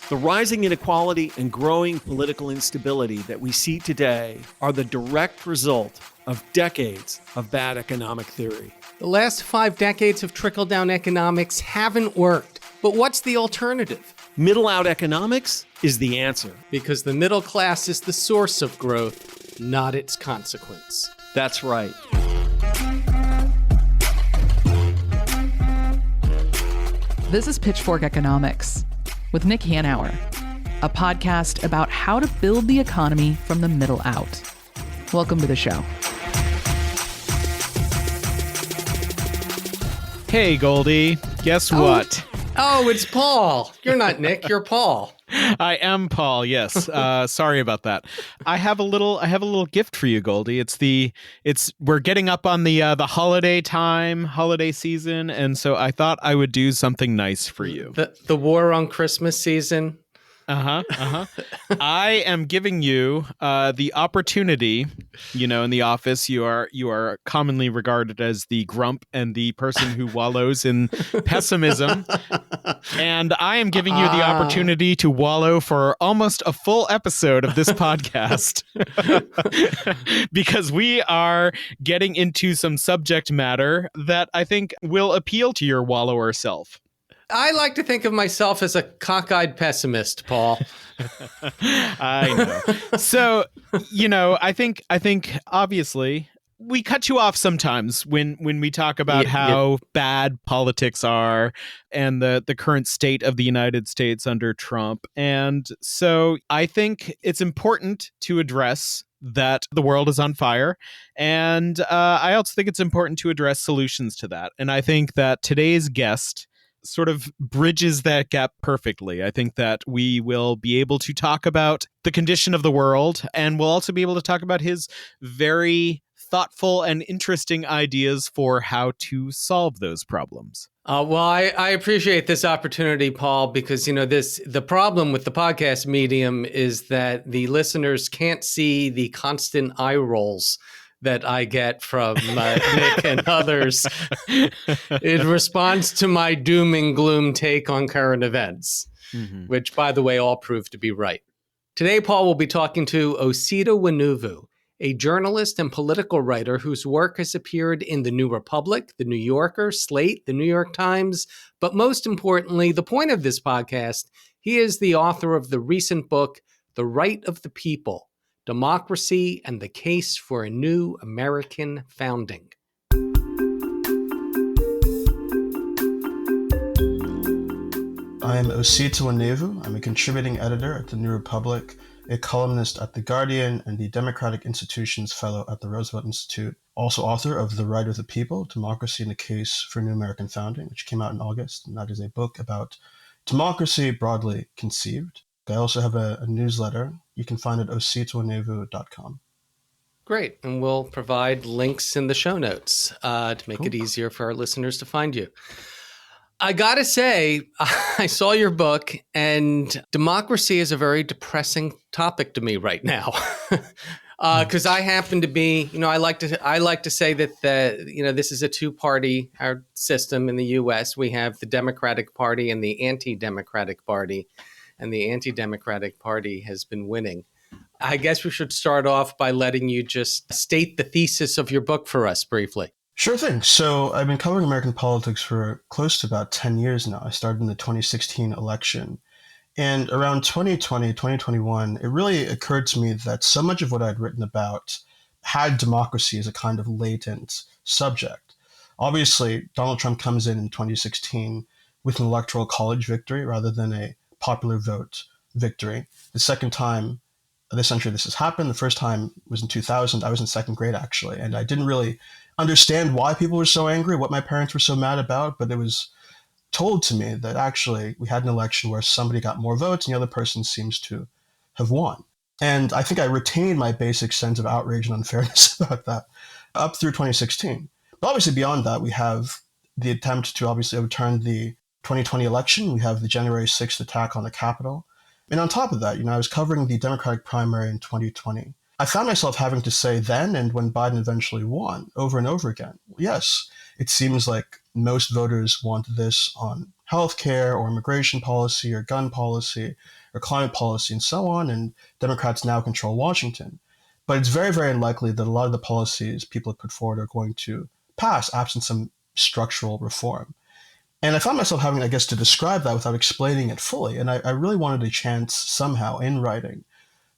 The rising inequality and growing political instability that we see today are the direct result of decades of bad economic theory. The last 5 decades of trickle-down economics haven't worked. But what's the alternative? Middle-out economics is the answer. Because the middle class is the source of growth, not its consequence. That's right. This is Pitchfork Economics with Nick Hanauer, a podcast about how to build the economy from the middle out. Welcome to the show. Hey, Goldy. Guess what? Oh, it's Paul. You're not Nick. You're Paul. I am Paul. Yes. Sorry about that. I have a little gift for you, Goldy. We're getting up on the holiday season, and so I thought I would do something nice for you. The war on Christmas season. I am giving you the opportunity. You know, in the office, you are commonly regarded as the grump and the person who wallows in pessimism. And I am giving you the opportunity to wallow for almost a full episode of this podcast because we are getting into some subject matter that I think will appeal to your wallower self. I like to think of myself as a cockeyed pessimist, Paul. I know. So, I think obviously we cut you off sometimes when we talk about how bad politics are and the current state of the United States under Trump. And so I think it's important to address that the world is on fire. And I also think it's important to address solutions to that. And I think that today's guest sort of bridges that gap perfectly. I think that we will be able to talk about the condition of the world, and we'll also be able to talk about his very thoughtful and interesting ideas for how to solve those problems. I appreciate this opportunity, Paul, because, the problem with the podcast medium is that the listeners can't see the constant eye rolls that I get from Nick and others in response to my doom and gloom take on current events, which, by the way, all proved to be right. Today, Paul will be talking to Osita Nwanevu, a journalist and political writer whose work has appeared in The New Republic, The New Yorker, Slate, The New York Times, but most importantly, the point of this podcast, he is the author of the recent book, The Right of the People: Democracy and the Case for a New American Founding. I'm Osita Nwanevu. I'm a contributing editor at The New Republic, a columnist at The Guardian, and the Democratic Institutions Fellow at the Roosevelt Institute. Also author of The Right of the People, Democracy and the Case for a New American Founding, which came out in August. And that is a book about democracy broadly conceived. I also have a newsletter. You can find it at ositananevu.com. Great. And we'll provide links in the show notes to make it easier for our listeners to find you. I got to say, I saw your book, and democracy is a very depressing topic to me right now. Because I happen to be, I like to say that this is a two-party system in the U.S. We have the Democratic Party and the anti-Democratic Party. And the anti-Democratic Party has been winning. I guess we should start off by letting you just state the thesis of your book for us briefly. Sure thing. So I've been covering American politics for close to about 10 years now. I started in the 2016 election. And around 2020, 2021, it really occurred to me that so much of what I'd written about had democracy as a kind of latent subject. Obviously, Donald Trump comes in 2016 with an electoral college victory rather than a popular vote victory. The second time this century this has happened. The first time was in 2000. I was in second grade, actually, and I didn't really understand why people were so angry, what my parents were so mad about, but it was told to me that actually we had an election where somebody got more votes and the other person seems to have won. And I think I retained my basic sense of outrage and unfairness about that up through 2016. But obviously beyond that, we have the attempt to obviously overturn the 2020 election. We have the January 6th attack on the Capitol. And on top of that, I was covering the Democratic primary in 2020. I found myself having to say then, and when Biden eventually won, over and over again, yes, it seems like most voters want this on healthcare or immigration policy or gun policy or climate policy and so on. And Democrats now control Washington. But it's very, very unlikely that a lot of the policies people have put forward are going to pass absent some structural reform. And I found myself having, I guess, to describe that without explaining it fully. And I really wanted a chance somehow in writing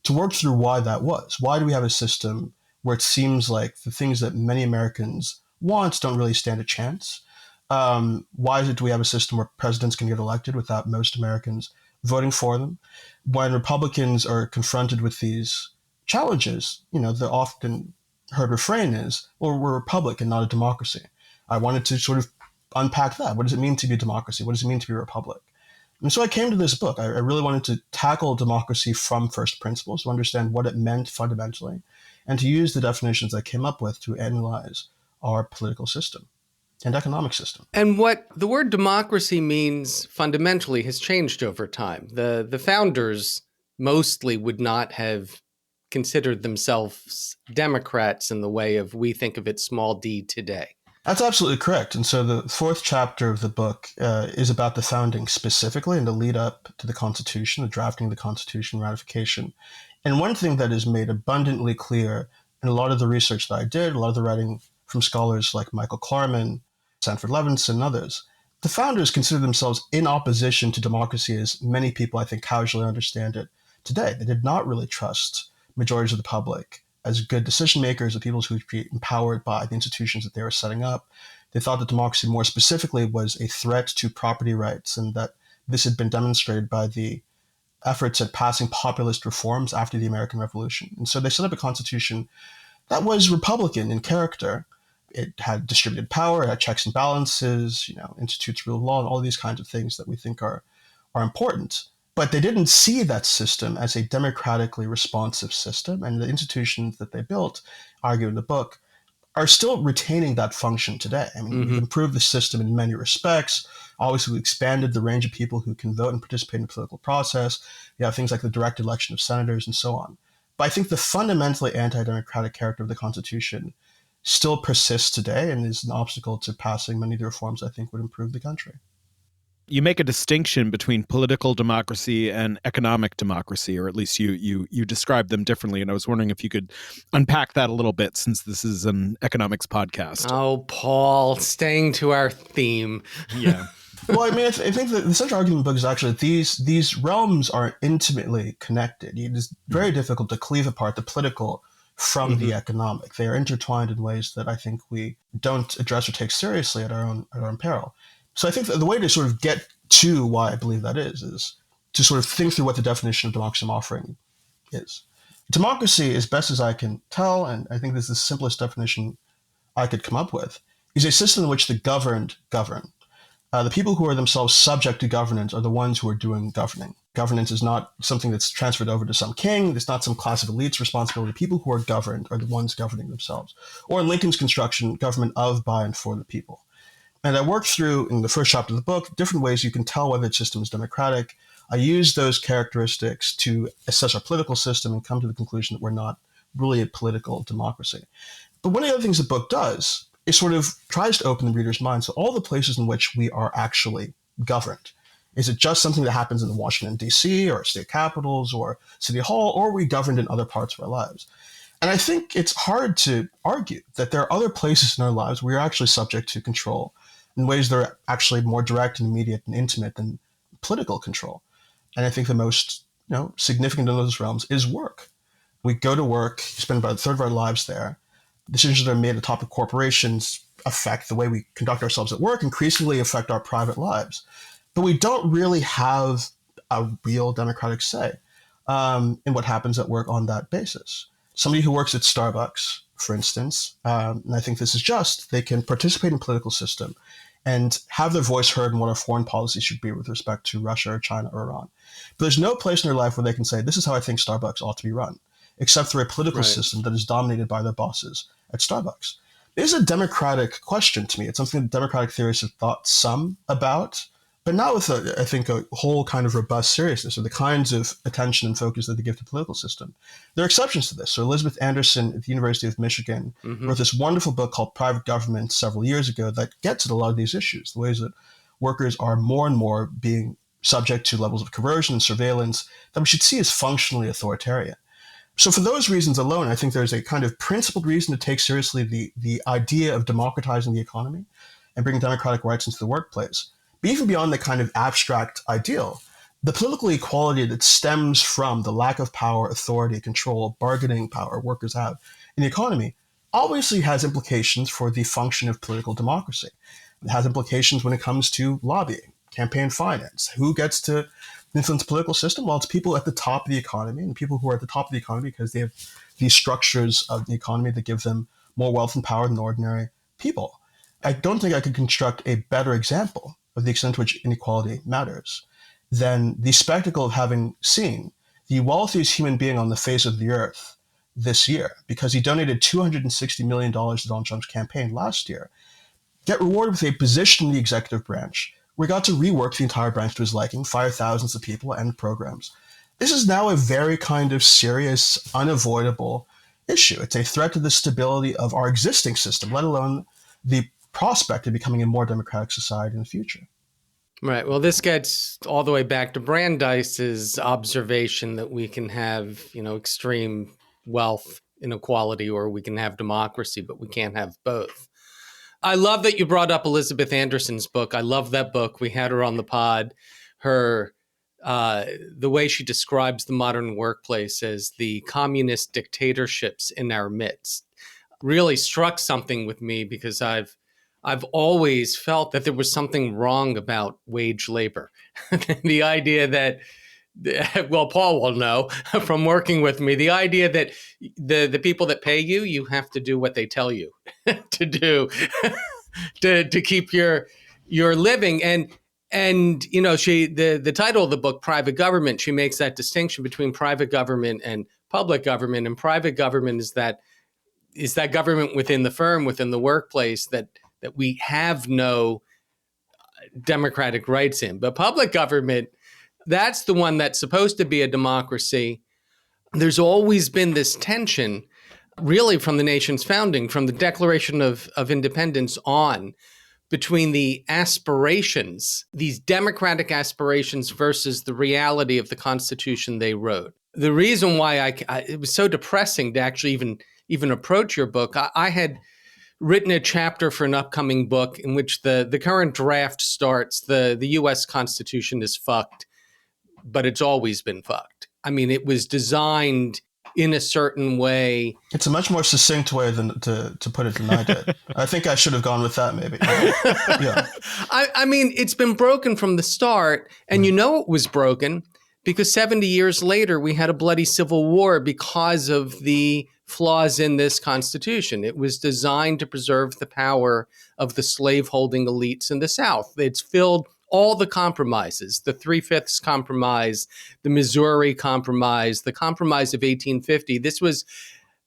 to work through why that was. Why do we have a system where it seems like the things that many Americans want don't really stand a chance? Why do we have a system where presidents can get elected without most Americans voting for them? When Republicans are confronted with these challenges, the often heard refrain is, well, we're a republic and not a democracy. I wanted to sort of unpack that. What does it mean to be a democracy? What does it mean to be a republic? And so I came to this book. I really wanted to tackle democracy from first principles, to understand what it meant fundamentally, and to use the definitions I came up with to analyze our political system and economic system. And what the word democracy means fundamentally has changed over time. The founders mostly would not have considered themselves Democrats in the way of we think of it small d today. That's absolutely correct. And so the fourth chapter of the book is about the founding specifically and the lead up to the Constitution, the drafting of the Constitution, ratification. And one thing that is made abundantly clear in a lot of the research that I did, a lot of the writing from scholars like Michael Klarman, Sanford Levinson, and others, the founders considered themselves in opposition to democracy as many people, I think, casually understand it today. They did not really trust majorities of the public as good decision makers, the people who would be empowered by the institutions that they were setting up. They thought that democracy more specifically was a threat to property rights, and that this had been demonstrated by the efforts at passing populist reforms after the American Revolution. And so they set up a constitution that was Republican in character. It had distributed power, it had checks and balances, institutes rule of law, and all these kinds of things that we think are important. But they didn't see that system as a democratically responsive system. And the institutions that they built, argue in the book, are still retaining that function today. I mean, we've improved the system in many respects. Obviously, we expanded the range of people who can vote and participate in the political process. You have things like the direct election of senators and so on. But I think the fundamentally anti-democratic character of the Constitution still persists today and is an obstacle to passing many of the reforms I think would improve the country. You make a distinction between political democracy and economic democracy, or at least you describe them differently. And I was wondering if you could unpack that a little bit, since this is an economics podcast. Oh, Paul, staying to our theme. Yeah. Well, I mean, I think that the central argument in the book is actually that these realms are intimately connected. It is very difficult to cleave apart the political from the economic. They are intertwined in ways that I think we don't address or take seriously at our own peril. So I think that the way to sort of get to why I believe that is to sort of think through what the definition of democracy I'm offering is. Democracy, as best as I can tell, and I think this is the simplest definition I could come up with, is a system in which the governed govern. The people who are themselves subject to governance are the ones who are doing governing. Governance is not something that's transferred over to some king. It's not some class of elites' responsibility. People who are governed are the ones governing themselves. Or in Lincoln's construction, government of, by, and for the people. And I worked through, in the first chapter of the book, different ways you can tell whether the system is democratic. I use those characteristics to assess our political system and come to the conclusion that we're not really a political democracy. But one of the other things the book does is sort of tries to open the reader's mind. So all the places in which we are actually governed. Is it just something that happens in Washington, D.C., or state capitals, or City Hall, or are we governed in other parts of our lives? And I think it's hard to argue that there are other places in our lives where we're actually subject to control in ways that are actually more direct and immediate and intimate than political control. And I think the most significant of those realms is work. We go to work, spend about a third of our lives there. Decisions that are made at the top of corporations affect the way we conduct ourselves at work, increasingly affect our private lives. But we don't really have a real democratic say in what happens at work on that basis. Somebody who works at Starbucks, for instance, and I think this is just, they can participate in the political system and have their voice heard in what our foreign policy should be with respect to Russia or China or Iran. But there's no place in their life where they can say, this is how I think Starbucks ought to be run, except through a political system that is dominated by their bosses at Starbucks. It is a democratic question to me. It's something that democratic theorists have thought some about, but not with, I think, a whole kind of robust seriousness or the kinds of attention and focus that they give to the political system. There are exceptions to this. So Elizabeth Anderson at the University of Michigan wrote this wonderful book called Private Government several years ago that gets at a lot of these issues, the ways that workers are more and more being subject to levels of coercion and surveillance that we should see as functionally authoritarian. So for those reasons alone, I think there's a kind of principled reason to take seriously the idea of democratizing the economy and bringing democratic rights into the workplace. But even beyond the kind of abstract ideal, the political equality that stems from the lack of power, authority, control, bargaining power workers have in the economy obviously has implications for the function of political democracy. It has implications when it comes to lobbying, campaign finance. Who gets to influence the political system? Well, it's people at the top of the economy, and people who are at the top of the economy because they have these structures of the economy that give them more wealth and power than ordinary people. I don't think I could construct a better example of the extent to which inequality matters than the spectacle of having seen the wealthiest human being on the face of the earth this year, because he donated $260 million to Donald Trump's campaign last year, get rewarded with a position in the executive branch where he got to rework the entire branch to his liking, fire thousands of people, end programs. This is now a very kind of serious, unavoidable issue. It's a threat to the stability of our existing system, let alone the prospect of becoming a more democratic society in the future. Right. Well, this gets all the way back to Brandeis's observation that we can have, extreme wealth inequality, or we can have democracy, but we can't have both. I love that you brought up Elizabeth Anderson's book. I love that book. We had her on the pod. Her, the way she describes the modern workplace as the communist dictatorships in our midst really struck something with me, because I've always felt that there was something wrong about wage labor. The idea that, well, Paul will know from working with me, the idea that the people that pay you, you have to do what they tell you to do to keep your living. And the title of the book, Private Government, she makes that distinction between private government and public government. And private government is that government within the firm, within the workplace that we have no democratic rights in. But public government, that's the one that's supposed to be a democracy. There's always been this tension, really from the nation's founding, from the Declaration of Independence on, between the aspirations, these democratic aspirations, versus the reality of the Constitution they wrote. The reason why it was so depressing to actually even approach your book, I had written a chapter for an upcoming book in which the current draft starts, the U.S. Constitution is fucked, but it's always been fucked. I mean, it was designed in a certain way. It's a much more succinct way than to put it than I did. I think I should have gone with that, maybe. Yeah. I mean, it's been broken from the start, and it was broken because 70 years later, we had a bloody civil war because of the flaws in this Constitution. It was designed to preserve the power of the slaveholding elites in the South. It's filled all the compromises, the 3/5 Compromise, the Missouri Compromise, the Compromise of 1850. This was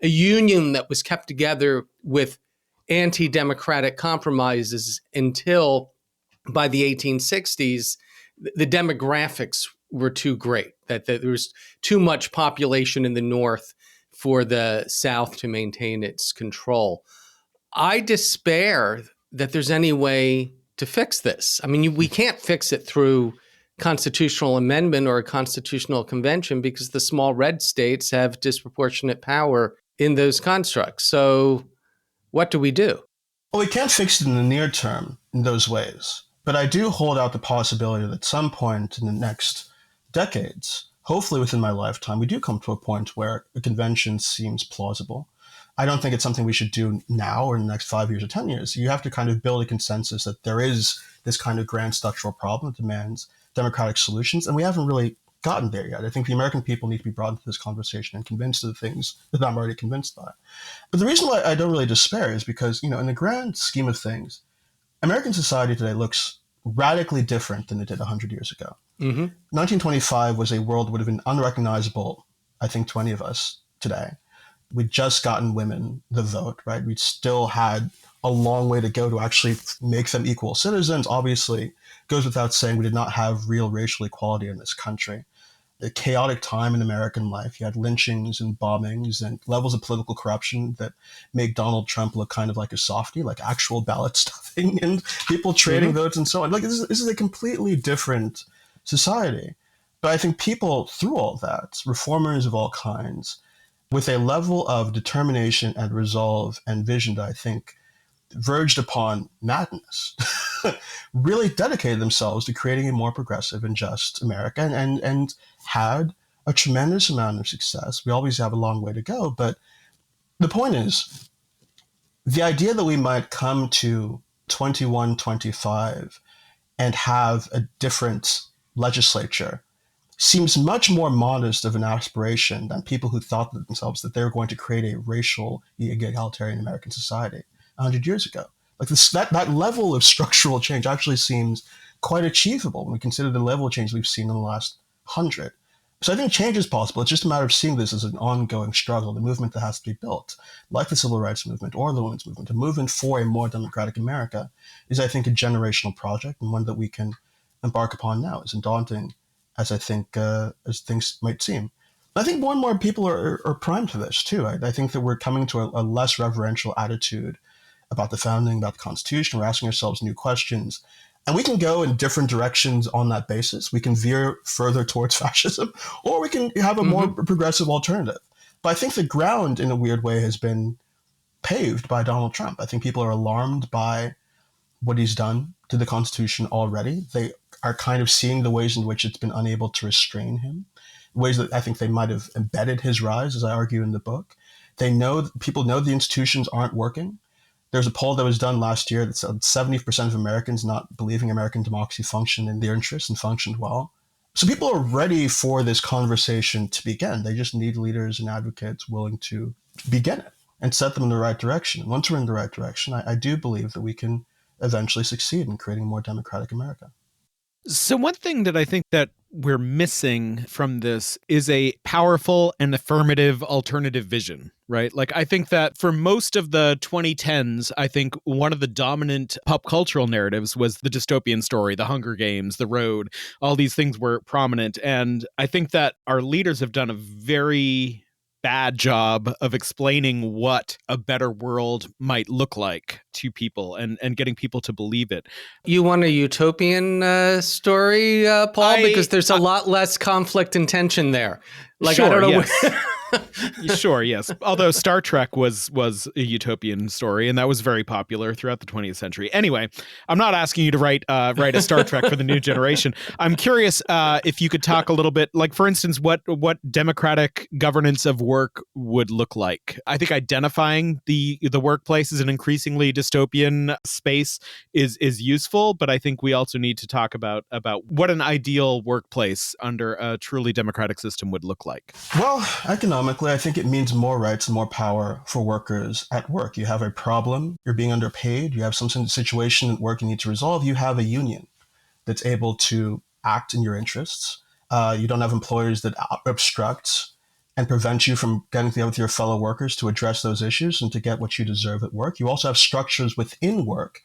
a union that was kept together with anti-democratic compromises until, by the 1860s, the demographics were too great, that there was too much population in the North for the South to maintain its control. I despair that there's any way to fix this. I mean, we can't fix it through constitutional amendment or a constitutional convention because the small red states have disproportionate power in those constructs. So what do we do? Well, we can't fix it in the near term in those ways. But I do hold out the possibility that at some point in the next decades, hopefully within my lifetime, we do come to a point where a convention seems plausible. I don't think it's something we should do now or in the next 5 years or 10 years. You have to kind of build a consensus that there is this kind of grand structural problem that demands democratic solutions, and we haven't really gotten there yet. I think the American people need to be brought into this conversation and convinced of the things that I'm already convinced by. But the reason why I don't really despair is because, in the grand scheme of things, American society today looks radically different than it did 100 years ago. 1925 was a world that would have been unrecognizable, I think, to any of us today. We'd just gotten women the vote, right? We'd still had a long way to go to actually make them equal citizens. Obviously, it goes without saying we did not have real racial equality in this country. a chaotic time in American life. You had lynchings and bombings and levels of political corruption that make Donald Trump look kind of like a softie, like actual ballot stuffing and people trading votes and so on. Like this is a completely different society. But I think people through all that, reformers of all kinds, with a level of determination and resolve and vision that I think verged upon madness, really dedicated themselves to creating a more progressive and just America and had a tremendous amount of success. We always have a long way to go, but the point is, the idea that we might come to 21, 25 and have a different legislature seems much more modest of an aspiration than people who thought themselves that they were going to create a racial egalitarian American society 100 years ago. Like that level of structural change actually seems quite achievable when we consider the level of change we've seen in the last 100. So I think change is possible. It's just a matter of seeing this as an ongoing struggle, the movement that has to be built, like the civil rights movement or the women's movement. A movement for a more democratic America is, I think, a generational project and one that we can embark upon now, as daunting as I think as things might seem. I think more and more people are primed for this too. I think that we're coming to a less reverential attitude about the founding, about the Constitution. We're asking ourselves new questions. And we can go in different directions on that basis. We can veer further towards fascism, or we can have a more progressive alternative. But I think the ground, in a weird way, has been paved by Donald Trump. I think people are alarmed by what he's done to the Constitution already. They are kind of seeing the ways in which it's been unable to restrain him, ways that I think they might have embedded his rise, as I argue in the book. People know the institutions aren't working. There's a poll that was done last year that said 70% of Americans not believing American democracy functioned in their interests and functioned well. So people are ready for this conversation to begin. They just need leaders and advocates willing to begin it and set them in the right direction. And once we're in the right direction, I do believe that we can eventually succeed in creating a more democratic America. So one thing that I think that we're missing from this is a powerful and affirmative alternative vision, right? Like, I think that for most of the 2010s, I think one of the dominant pop cultural narratives was the dystopian story, the Hunger Games, the Road, all these things were prominent. And I think that our leaders have done a very bad job of explaining what a better world might look like to people and getting people to believe it. You want a utopian story, Paul? Because there's a lot less conflict and tension there. Like, sure, I don't know. Yes. Sure, yes. Although Star Trek was a utopian story, and that was very popular throughout the 20th century. Anyway, I'm not asking you to write a Star Trek for the new generation. I'm curious if you could talk a little bit, like, for instance, what democratic governance of work would look like. I think identifying the workplace as an increasingly dystopian space is useful, but I think we also need to talk about what an ideal workplace under a truly democratic system would look like. Well, economically, I think it means more rights and more power for workers at work. You have a problem, you're being underpaid, you have some situation at work you need to resolve, you have a union that's able to act in your interests. You don't have employers that obstruct and prevent you from getting together with your fellow workers to address those issues and to get what you deserve at work. You also have structures within work,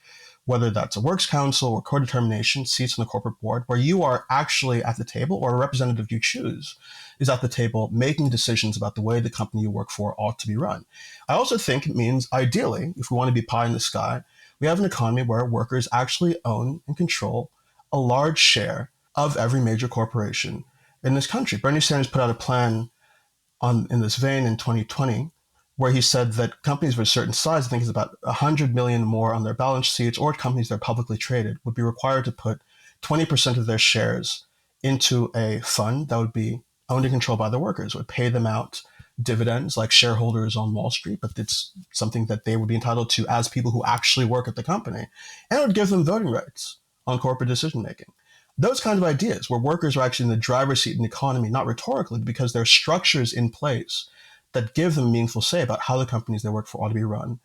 whether that's a works council or co-determination, seats on the corporate board, where you are actually at the table, or a representative you choose is at the table making decisions about the way the company you work for ought to be run. I also think it means, ideally, if we want to be pie in the sky, we have an economy where workers actually own and control a large share of every major corporation in this country. Bernie Sanders put out a plan in this vein in 2020, where he said that companies of a certain size, I think it's about 100 million more on their balance sheets, or companies that are publicly traded, would be required to put 20% of their shares into a fund that would be owned and controlled by the workers. It would pay them out dividends like shareholders on Wall Street, but it's something that they would be entitled to as people who actually work at the company. And it would give them voting rights on corporate decision-making. Those kinds of ideas where workers are actually in the driver's seat in the economy, not rhetorically, because there are structures in place that give them meaningful say about how the companies they work for ought to be run.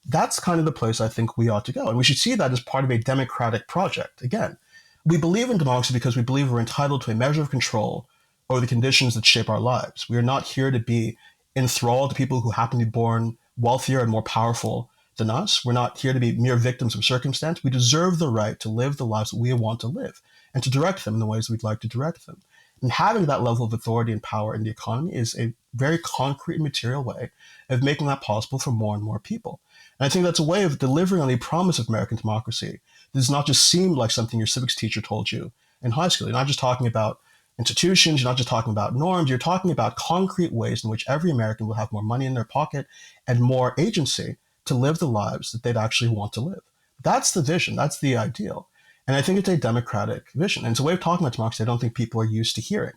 That's kind of the place I think we ought to go. And we should see that as part of a democratic project. Again, we believe in democracy because we believe we're entitled to a measure of control over the conditions that shape our lives. We are not here to be enthralled to people who happen to be born wealthier and more powerful than us. We're not here to be mere victims of circumstance. We deserve the right to live the lives that we want to live and to direct them in the ways we'd like to direct them. And having that level of authority and power in the economy is a very concrete and material way of making that possible for more and more people. And I think that's a way of delivering on the promise of American democracy. It does not just seem like something your civics teacher told you in high school. You're not just talking about institutions, you're not just talking about norms, you're talking about concrete ways in which every American will have more money in their pocket and more agency to live the lives that they'd actually want to live. That's the vision, that's the ideal. And I think it's a democratic vision. And it's a way of talking about democracy I don't think people are used to hearing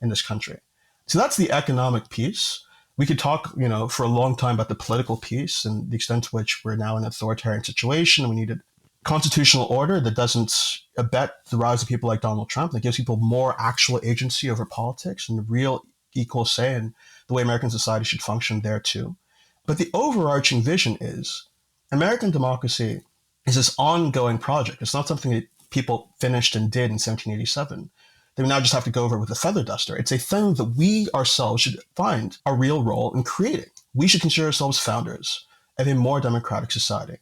in this country. So that's the economic piece. We could talk, for a long time about the political piece and the extent to which we're now in an authoritarian situation. We need a constitutional order that doesn't abet the rise of people like Donald Trump, that gives people more actual agency over politics and real equal say in the way American society should function there too. But the overarching vision is American democracy is this ongoing project. It's not something that people finished and did in 1787. They now just have to go over it with a feather duster. It's a thing that we ourselves should find a real role in creating. We should consider ourselves founders of a more democratic society.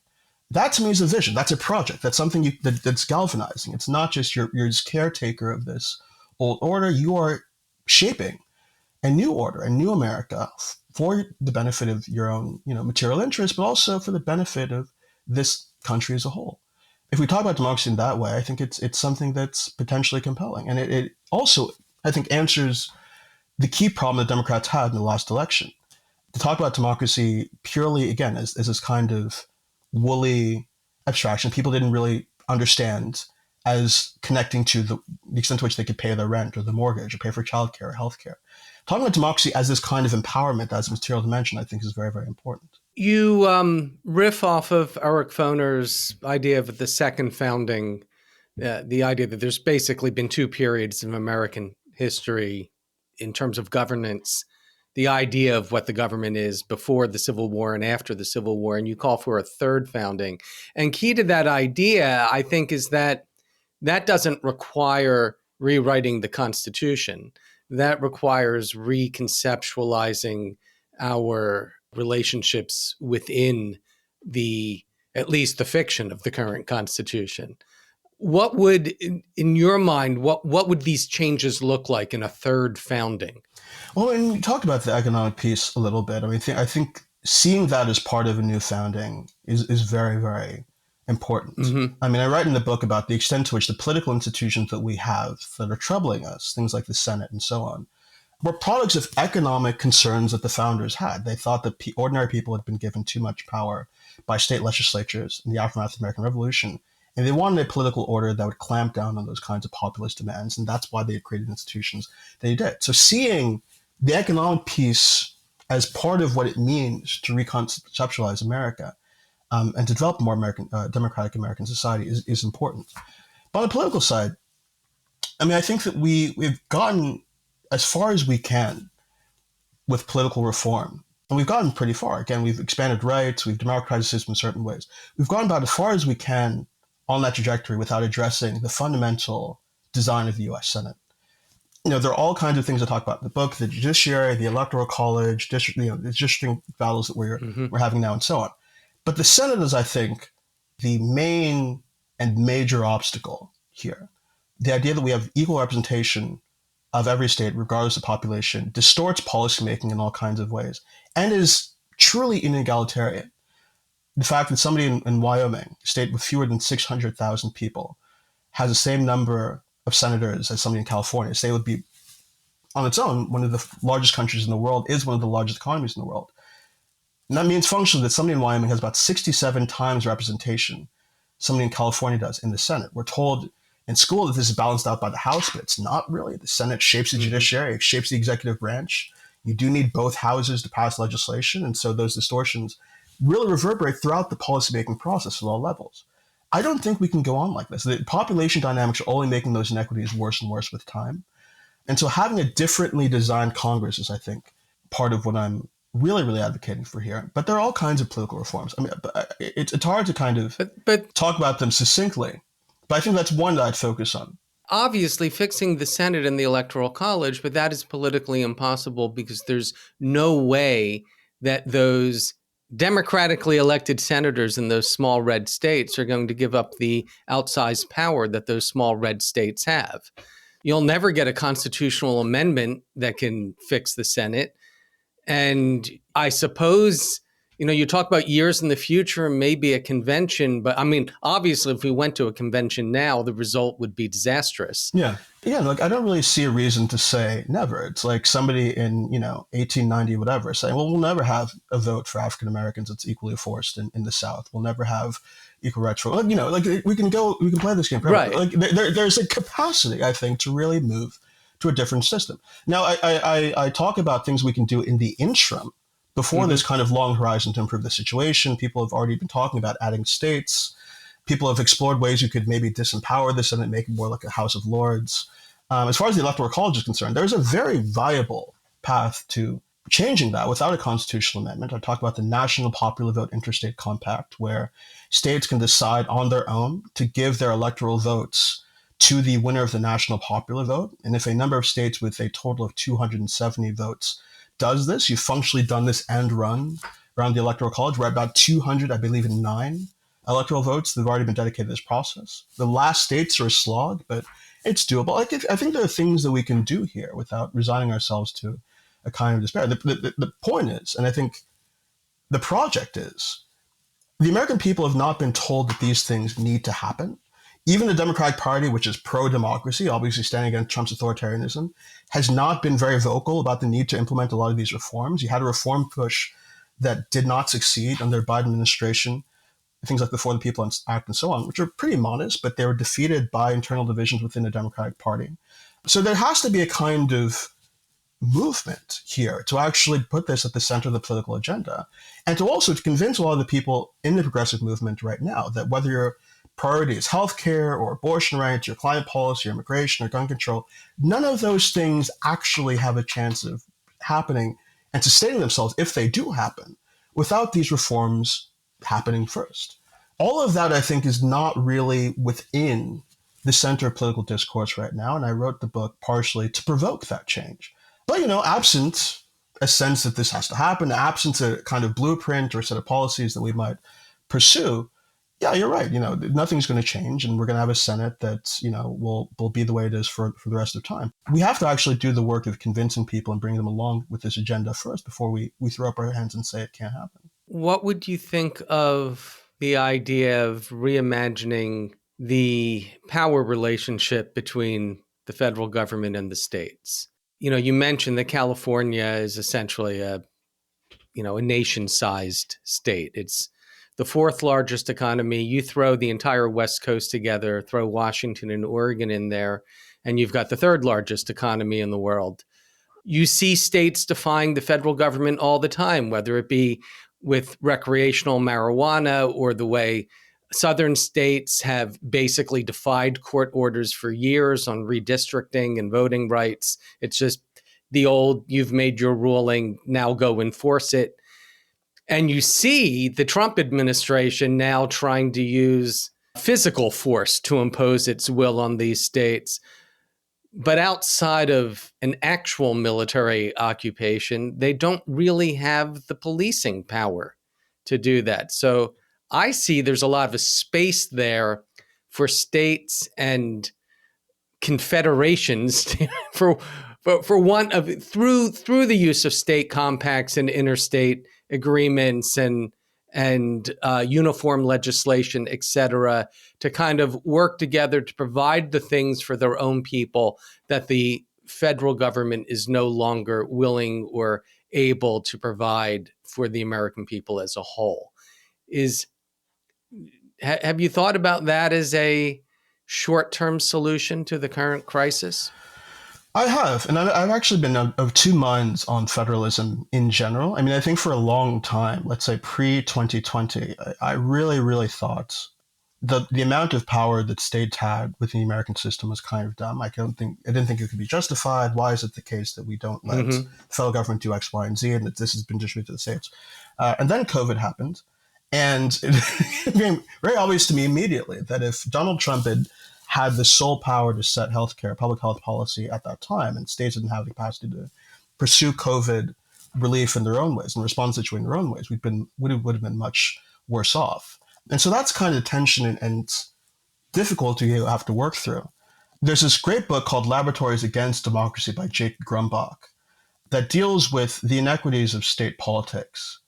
That to me is a vision. That's a project. That's something that's galvanizing. It's not just you're just caretaker of this old order. You are shaping a new order, a new America for the benefit of your own, material interests, but also for the benefit of this country as a whole. If we talk about democracy in that way, I think it's something that's potentially compelling. And it also, I think, answers the key problem that Democrats had in the last election. To talk about democracy purely, again, as this kind of woolly abstraction people didn't really understand as connecting to the extent to which they could pay their rent or the mortgage or pay for childcare or healthcare. Talking about democracy as this kind of empowerment, as a material dimension, I think is very, very important. You riff off of Eric Foner's idea of the second founding, the idea that there's basically been two periods of American history in terms of governance, the idea of what the government is before the Civil War and after the Civil War, and you call for a third founding. And key to that idea, I think, is that doesn't require rewriting the Constitution. That requires reconceptualizing our relationships within at least the fiction of the current Constitution. What would, in your mind, what would these changes look like in a third founding? Well, and we talked about the economic piece a little bit. I think seeing that as part of a new founding is very, very important. Mm-hmm. I write in the book about the extent to which the political institutions that we have that are troubling us, things like the Senate and so on, were products of economic concerns that the founders had. They thought that ordinary people had been given too much power by state legislatures in the aftermath of the American Revolution, and they wanted a political order that would clamp down on those kinds of populist demands, and that's why they had created institutions they did. So seeing the economic piece as part of what it means to reconceptualize America and to develop a more democratic American society is important. But on the political side, I think that we've gotten as far as we can with political reform. And we've gotten pretty far. Again, we've expanded rights, we've democratized the system in certain ways. We've gone about as far as we can on that trajectory without addressing the fundamental design of the U.S. Senate. There are all kinds of things I talk about in the book, the judiciary, the electoral college, the districting battles that we're having now and so on. But the Senate is, I think, the main and major obstacle here. The idea that we have equal representation of every state, regardless of population, distorts policymaking in all kinds of ways, and is truly inegalitarian. The fact that somebody in Wyoming, a state with fewer than 600,000 people, has the same number of senators as somebody in California, a state would be, on its own, one of the largest countries in the world, is one of the largest economies in the world. And that means functionally that somebody in Wyoming has about 67 times representation somebody in California does in the Senate. We're told in school that this is balanced out by the House, but it's not really. The Senate shapes the judiciary, it shapes the executive branch. You do need both houses to pass legislation, and so those distortions really reverberate throughout the policymaking process at all levels. I don't think we can go on like this. The population dynamics are only making those inequities worse and worse with time. And so having a differently designed Congress is, I think, part of what I'm really, really advocating for here. But there are all kinds of political reforms. It's hard to kind of talk about them succinctly. But I think that's one that I'd focus on. Obviously, fixing the Senate and the Electoral College, but that is politically impossible because there's no way that those democratically elected senators in those small red states are going to give up the outsized power that those small red states have. You'll never get a constitutional amendment that can fix the Senate. And I suppose, you talk about years in the future, maybe a convention, but I mean, obviously, if we went to a convention now, the result would be disastrous. Yeah. Yeah. Like, I don't really see a reason to say never. It's like somebody in, 1890, whatever, saying, well, we'll never have a vote for African Americans that's equally forced in the South. We'll never have equal rights for, we can play this game forever. Right. Like, there's a capacity, I think, to really move to a different system. Now, I talk about things we can do in the interim before this kind of long horizon to improve the situation. People have already been talking about adding states. People have explored ways you could maybe disempower the Senate, make it more like a House of Lords. As far as the Electoral College is concerned, there's a very viable path to changing that without a constitutional amendment. I talk about the National Popular Vote Interstate Compact, where states can decide on their own to give their electoral votes to the winner of the national popular vote. And if a number of states with a total of 270 votes does this, you've functionally done this end run around the Electoral College. We're at about 200, I believe, in 9 electoral votes that have already been dedicated to this process. The last states are a slog, but it's doable. I think there are things that we can do here without resigning ourselves to a kind of despair. The point is, and I think the project is, the American people have not been told that these things need to happen. Even the Democratic Party, which is pro-democracy, obviously standing against Trump's authoritarianism, has not been very vocal about the need to implement a lot of these reforms. You had a reform push that did not succeed under the Biden administration, things like the For the People Act and so on, which are pretty modest, but they were defeated by internal divisions within the Democratic Party. So there has to be a kind of movement here to actually put this at the center of the political agenda, and to also to convince a lot of the people in the progressive movement right now that whether your priority is healthcare or abortion rights, or climate policy, or immigration, or gun control, none of those things actually have a chance of happening and sustaining themselves if they do happen without these reforms happening first. All of that, I think, is not really within the center of political discourse right now, and I wrote the book partially to provoke that change. But, absent a sense that this has to happen, absent a kind of blueprint or a set of policies that we might pursue, yeah, you're right. Nothing's going to change, and we're going to have a Senate that, will be the way it is for the rest of time. We have to actually do the work of convincing people and bring them along with this agenda first before we throw up our hands and say it can't happen. What would you think of the idea of reimagining the power relationship between the federal government and the states? You mentioned that California is essentially a nation-sized state. It's the 4th largest economy. You throw the entire West Coast together, throw Washington and Oregon in there, and you've got the 3rd largest economy in the world. You see states defying the federal government all the time, whether it be with recreational marijuana or the way southern states have basically defied court orders for years on redistricting and voting rights. It's just the old, you've made your ruling, now go enforce it. And you see the Trump administration now trying to use physical force to impose its will on these states. But outside of an actual military occupation, they don't really have the policing power to do that. So I see there's a lot of a space there for states and confederations for one of through the use of state compacts and interstate agreements and uniform legislation, et cetera, to kind of work together to provide the things for their own people that the federal government is no longer willing or able to provide for the American people as a whole. Have you thought about that as a short-term solution to the current crisis? I have, and I've actually been of two minds on federalism in general. I mean, I think for a long time, let's say pre-2020, I really, really thought the amount of power that states had within the American system was kind of dumb. I didn't think it could be justified. Why is it the case that we don't let the federal government do X, Y, and Z, and that this has been distributed to the states? And then COVID happened, and it became very obvious to me immediately that if Donald Trump had the sole power to set healthcare, public health policy at that time, and states didn't have the capacity to pursue COVID relief in their own ways and respond to the situation in their own ways, would have been much worse off. And so that's kind of tension and difficulty you have to work through. There's this great book called Laboratories Against Democracy by Jake Grumbach that deals with the inequities of state politics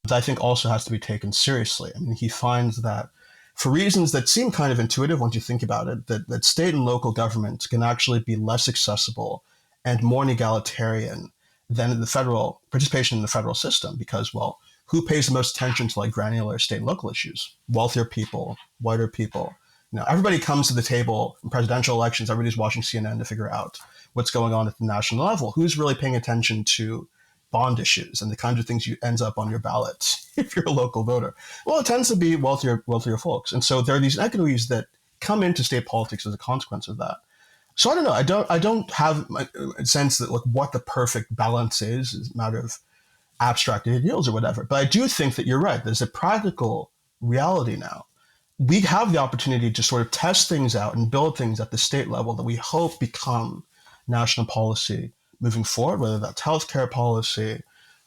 that I think also has to be taken seriously. I mean, he finds that for reasons that seem kind of intuitive once you think about it, that state and local governments can actually be less accessible and more egalitarian than the federal participation in the federal system because, well, who pays the most attention to like granular state and local issues? Wealthier people, whiter people. Everybody comes to the table in presidential elections. Everybody's watching CNN to figure out what's going on at the national level. Who's really paying attention to bond issues and the kinds of things you ends up on your ballot if you're a local voter? Well, it tends to be wealthier folks. And so there are these inequities that come into state politics as a consequence of that. So I don't know. I don't have a sense that like what the perfect balance is a matter of abstract ideals or whatever. But I do think that you're right. There's a practical reality now. We have the opportunity to sort of test things out and build things at the state level that we hope become national policy moving forward, whether that's healthcare policy.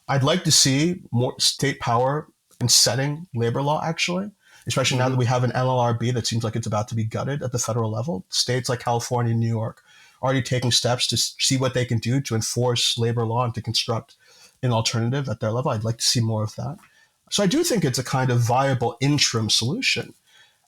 I'd like to see more state power in setting labor law, actually, especially now that we have an NLRB that seems like it's about to be gutted at the federal level. States like California and New York are already taking steps to see what they can do to enforce labor law and to construct an alternative at their level. I'd like to see more of that. So I do think it's a kind of viable interim solution.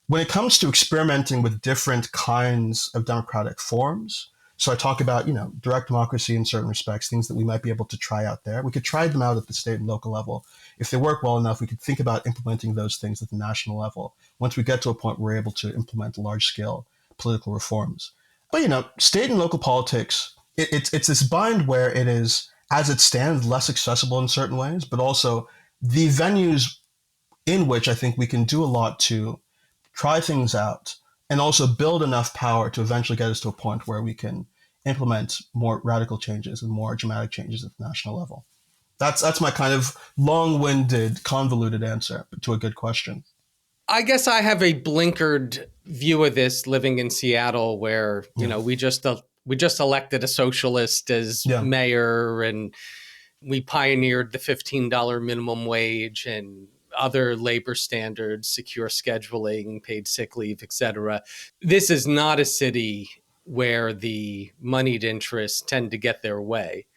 When it comes to experimenting with different kinds of democratic forms, so I talk about, direct democracy in certain respects, things that we might be able to try out there. We could try them out at the state and local level. If they work well enough, we could think about implementing those things at the national level. Once we get to a point where we're able to implement large-scale political reforms. But, state and local politics, it's this bind where it is, as it stands, less accessible in certain ways, but also the venues in which I think we can do a lot to try things out, and also build enough power to eventually get us to a point where we can implement more radical changes and more dramatic changes at the national level. That's my kind of long-winded, convoluted answer to a good question. I guess I have a blinkered view of this living in Seattle where, we just elected a socialist as mayor, and we pioneered the $15 minimum wage and other labor standards, secure scheduling, paid sick leave, et cetera. This is not a city where the moneyed interests tend to get their way.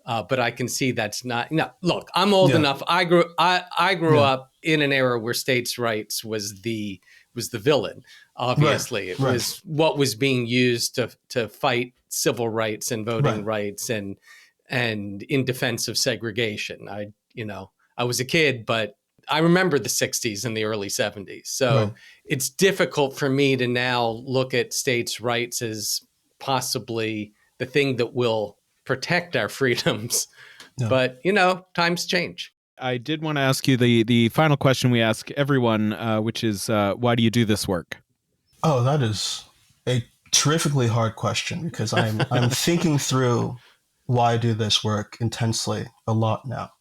But I can see that's not. No, look, I'm old enough. I grew up in an era where states' rights was the villain. Obviously, it was what was being used to fight civil rights and voting rights and in defense of segregation. I was a kid, but I remember the 60s and the early 70s. So it's difficult for me to now look at states' rights as possibly the thing that will protect our freedoms. Yeah. But, times change. I did want to ask you the final question we ask everyone, which is, why do you do this work? Oh, that is a terrifically hard question because I'm thinking through why I do this work intensely a lot now.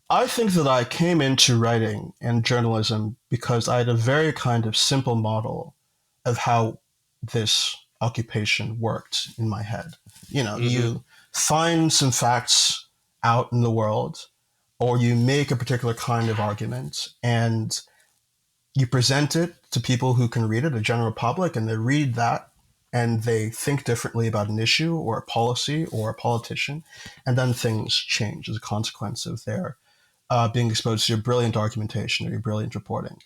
I think that I came into writing and journalism because I had a very kind of simple model of how this occupation worked in my head. You find some facts out in the world, or you make a particular kind of argument, and you present it to people who can read it, a general public, and they read that, and they think differently about an issue or a policy or a politician, and then things change as a consequence of their being exposed to your brilliant argumentation or your brilliant reporting.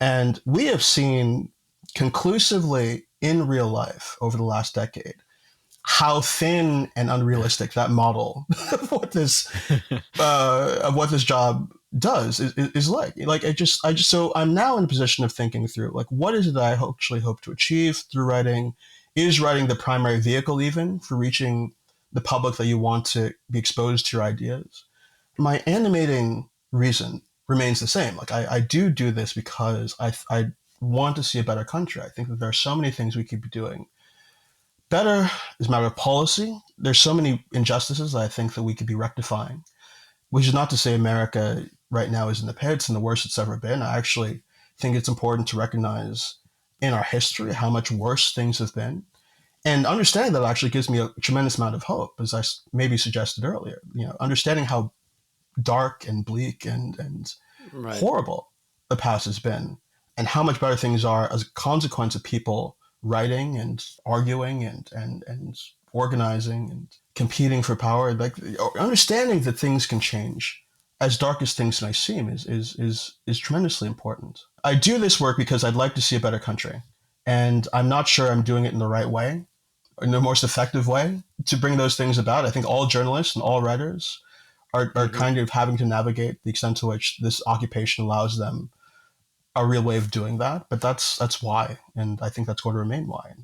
And we have seen conclusively in real life over the last decade how thin and unrealistic that model of what this job does is like. So I'm now in a position of thinking through, like, what is it that I actually hope to achieve through writing? Is writing the primary vehicle even for reaching the public that you want to be exposed to your ideas? My animating reason remains the same. Like I do this because I want to see a better country. I think that there are so many things we could be doing better as a matter of policy. There's so many injustices that I think that we could be rectifying, which is not to say America right now is in the pits and the worst it's ever been. I actually think it's important to recognize in our history how much worse things have been. And understanding that actually gives me a tremendous amount of hope, as I maybe suggested earlier. Understanding how dark and bleak and horrible the past has been, and how much better things are as a consequence of people writing and arguing and organizing and competing for power, like understanding that things can change, as dark as things may seem, is tremendously important. I do this work because I'd like to see a better country, and I'm not sure I'm doing it in the right way, in the most effective way to bring those things about. I think all journalists and all writers are kind of having to navigate the extent to which this occupation allows them a real way of doing that. But that's why, and I think that's going to remain why.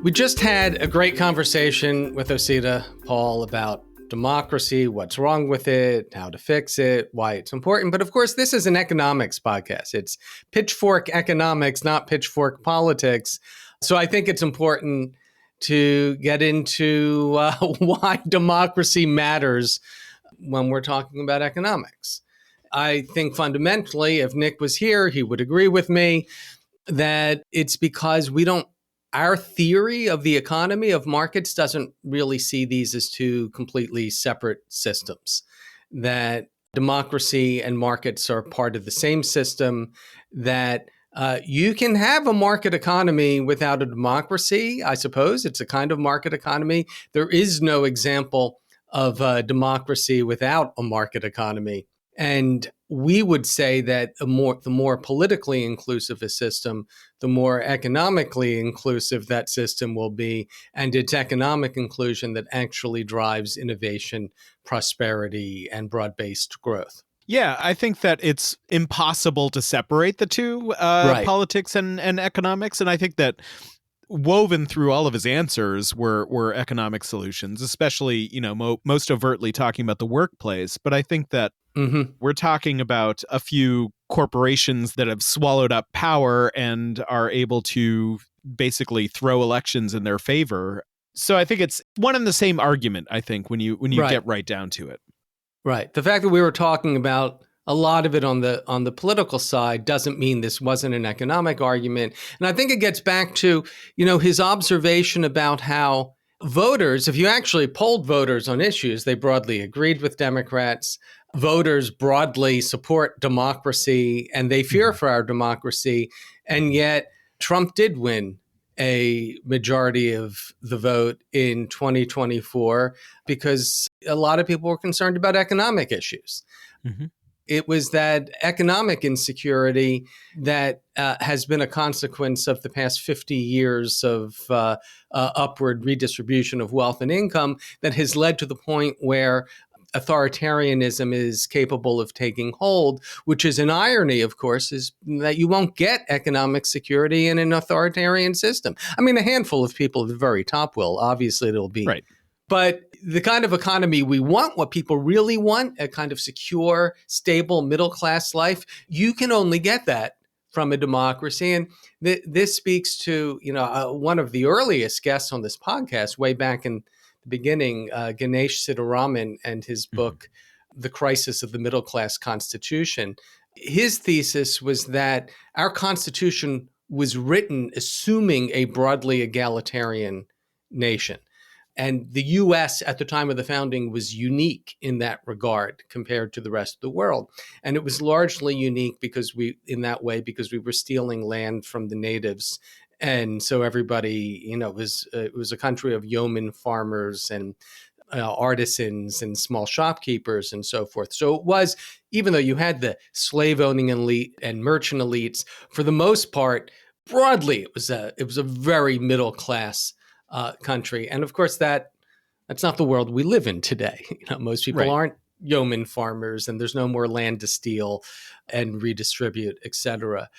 We just had a great conversation with Osita, Paul, about democracy, what's wrong with it, how to fix it, why it's important. But of course, this is an economics podcast. It's Pitchfork economics, not Pitchfork politics. So I think it's important to get into why democracy matters when we're talking about economics. I think fundamentally, if Nick was here, he would agree with me that it's because our theory of the economy, of markets, doesn't really see these as two completely separate systems, that democracy and markets are part of the same system, that you can have a market economy without a democracy. I suppose it's a kind of market economy. There is no example of a democracy without a market economy. And we would say that the more politically inclusive a system, the more economically inclusive that system will be. And it's economic inclusion that actually drives innovation, prosperity, and broad-based growth. Yeah, I think that it's impossible to separate the two, Right. politics and economics. And I think that woven through all of his answers were economic solutions, especially, most overtly talking about the workplace. But I think that we're talking about a few corporations that have swallowed up power and are able to basically throw elections in their favor. So I think it's one and the same argument, I think, when you Right. get right down to it. Right. The fact that we were talking about a lot of it on the political side doesn't mean this wasn't an economic argument. And I think it gets back to, his observation about how voters, if you actually polled voters on issues, they broadly agreed with Democrats. Voters broadly support democracy and they fear for our democracy. And yet Trump did win a majority of the vote in 2024 because a lot of people were concerned about economic issues. Mm-hmm. It was that economic insecurity that has been a consequence of the past 50 years of upward redistribution of wealth and income that has led to the point where authoritarianism is capable of taking hold, which is an irony, of course, is that you won't get economic security in an authoritarian system. I mean, a handful of people at the very top will. Obviously, it'll be. Right. But the kind of economy we want, what people really want, a kind of secure, stable, middle-class life, you can only get that from a democracy. And this speaks to, one of the earliest guests on this podcast way back in the beginning, Ganesh Siddharaman, and his book, The Crisis of the Middle-Class Constitution. His thesis was that our Constitution was written assuming a broadly egalitarian nation. And the U.S. at the time of the founding was unique in that regard compared to the rest of the world. And it was largely unique because we were stealing land from the natives. And so everybody, it was a country of yeoman farmers and artisans and small shopkeepers and so forth. So it was, even though you had the slave owning elite and merchant elites, for the most part, broadly, it was a very middle class country. And of course, that's not the world we live in today. Most people aren't yeoman farmers, and there's no more land to steal and redistribute, et cetera.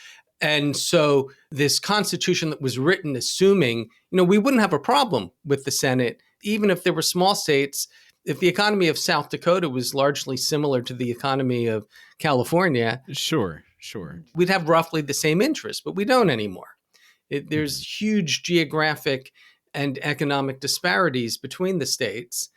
And so this Constitution that was written assuming, we wouldn't have a problem with the Senate, even if there were small states. If the economy of South Dakota was largely similar to the economy of California, Sure. we'd have roughly the same interests, but we don't anymore. There's huge geographic and economic disparities between the states.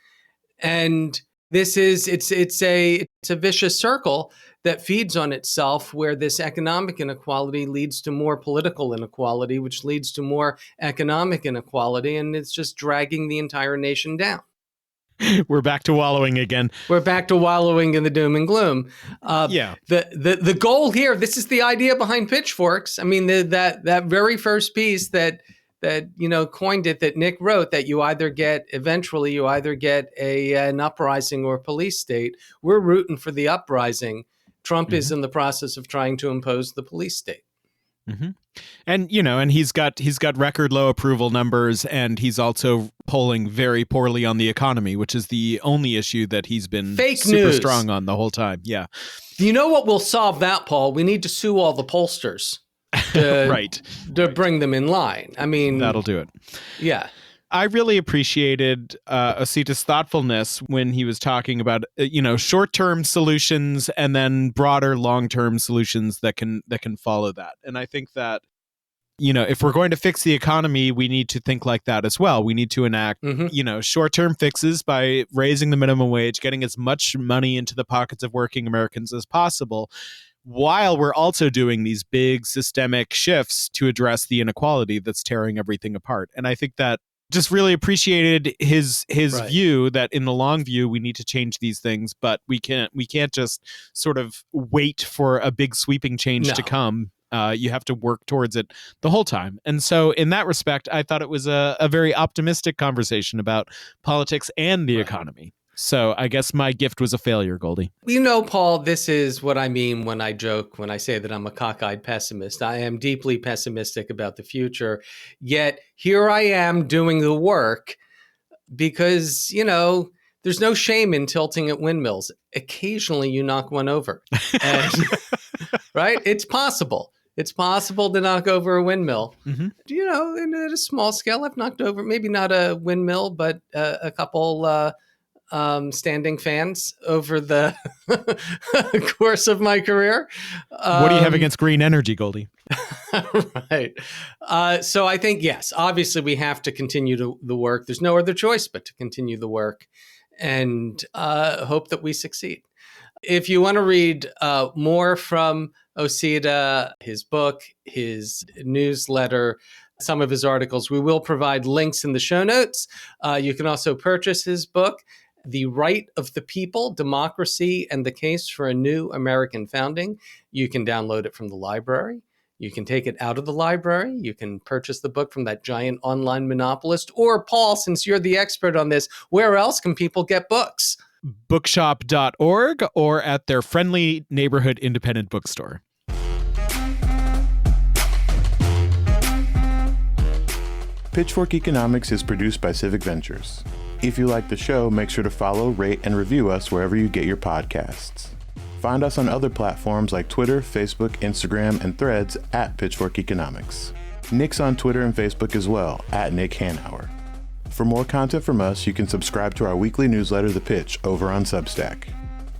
And it's a vicious circle that feeds on itself, where this economic inequality leads to more political inequality, which leads to more economic inequality, and it's just dragging the entire nation down. We're back to wallowing again. We're back to wallowing in the doom and gloom. Yeah. The goal here, this is the idea behind Pitchforks. I mean, that very first piece that coined it, that Nick wrote, that you either get an uprising or a police state. We're rooting for the uprising. Trump is in the process of trying to impose the police state. Mm-hmm. And and he's got record low approval numbers, and he's also polling very poorly on the economy, which is the only issue that he's been super strong on the whole time. Yeah. You know what will solve that, Paul? We need to sue all the pollsters to bring them in line. I mean, that'll do it. Yeah. I really appreciated Osita's thoughtfulness when he was talking about short-term solutions and then broader long-term solutions that can follow that. And I think that if we're going to fix the economy, we need to think like that as well. We need to enact short-term fixes by raising the minimum wage, getting as much money into the pockets of working Americans as possible, while we're also doing these big systemic shifts to address the inequality that's tearing everything apart. And I think that just really appreciated his view that in the long view we need to change these things, but we can't just sort of wait for a big sweeping change to come. You have to work towards it the whole time. And so in that respect, I thought it was a very optimistic conversation about politics and the economy. So I guess my gift was a failure, Goldy. Paul, this is what I mean when I say that I'm a cockeyed pessimist. I am deeply pessimistic about the future. Yet here I am doing the work because, there's no shame in tilting at windmills. Occasionally you knock one over. And, right? It's possible. It's possible to knock over a windmill. Mm-hmm. At a small scale, I've knocked over, maybe not a windmill, but a couple standing fans over the course of my career. What do you have against green energy, Goldy? Right. So I think, yes, obviously we have to continue the work. There's no other choice but to continue the work and hope that we succeed. If you want to read more from Osita, his book, his newsletter, some of his articles, we will provide links in the show notes. You can also purchase his book, The Right of the People, Democracy and the Case for a New American Founding. You can download it from the library. You can take it out of the library. You can purchase the book from that giant online monopolist. Or, Paul, since you're the expert on this, where else can people get books? Bookshop.org or at their friendly neighborhood independent bookstore. Pitchfork Economics is produced by Civic Ventures. If you like the show, make sure to follow, rate, and review us wherever you get your podcasts. Find us on other platforms like Twitter, Facebook, Instagram, and Threads at Pitchfork Economics. Nick's on Twitter and Facebook as well, at Nick Hanauer. For more content from us, you can subscribe to our weekly newsletter, The Pitch, over on Substack.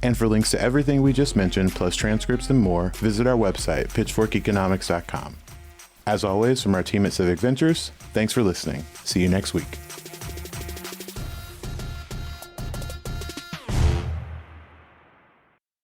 And for links to everything we just mentioned, plus transcripts and more, visit our website, pitchforkeconomics.com. As always, from our team at Civic Ventures, thanks for listening. See you next week.